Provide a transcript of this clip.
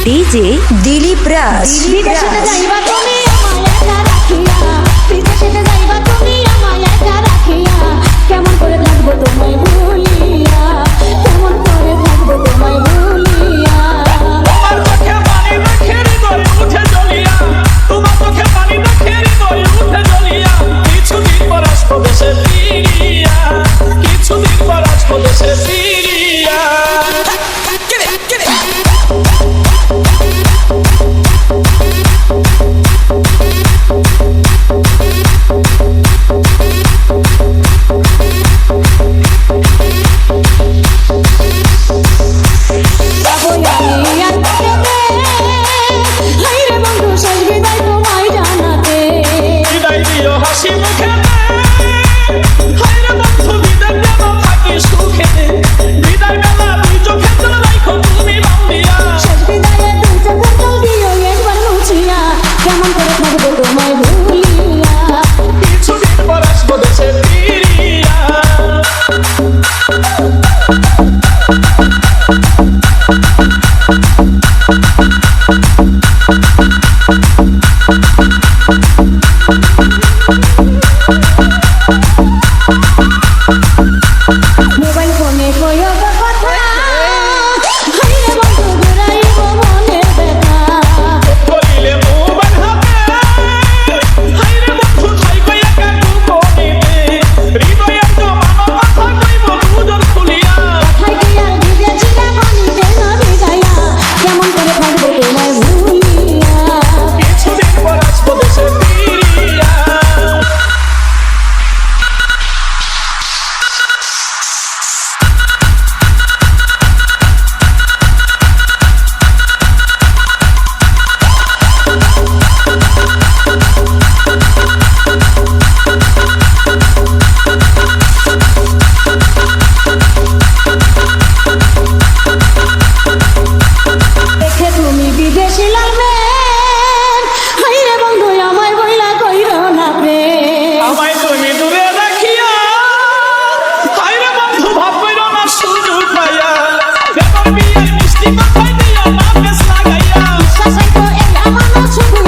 DJ Dilip राज কেমন করে থাকবো তোমায় ভুলিয়া, কেমন করে থাকবো তোমায় ভুলিয়া। তোমার চোখে পানি দেখে হৃদয় উঠে জ্বলিয়া, তোমার চোখে পানি দেখে হৃদয় উঠে জ্বলিয়া। কিছুদিন পর আসবো দেশে ফিরিয়া, কিছুদিন পর আসবো দেশে ফিরিয়া। বিদায় দিও হাসি মুখে, হায়রে বন্ধু বিদায় দেব থাকি সুখেতে। বিদায় বেলা দুই চোখে জল রাখো তুমি বান্ধিয়া। কেমন করে থাকবো তোমায় ভুলিয়া। কিছুদিন পর আসবো দেশে ফিরিয়া। মোবাইল ফোনে কইও গো কথা, হায়রে বন্ধু ঘুরাইবো মনের ব্যথা। বলিলে মোবাইল হাতে, হায়রে বন্ধু থাইকো একা গোপনেতে। হৃদয়ের জমানো কথা কইব দুজন খুলিয়া। কথায় কি আর ভিজেছিলাম পানিতে না ভিজাইয়া, কেমন করে থাকবো তোমায় ভুলিয়া। কিছুদিন পর আসবো দেশে ফিরিয়া। দেখে তুমি বিদেশি লালমেন, হায়রে বন্ধু আমায় বইলা কইরো না প্রেম। আমায় তুমি দূরে রাখিয়া, হায়রে বন্ধু ভাব কইরো না সুযোগ পাইয়া। বেতন বিয়ের মিষ্টি কথায় দিও না বেশ লাগাইয়া। বিশ্বাস হয়তো এই আমানত শুধু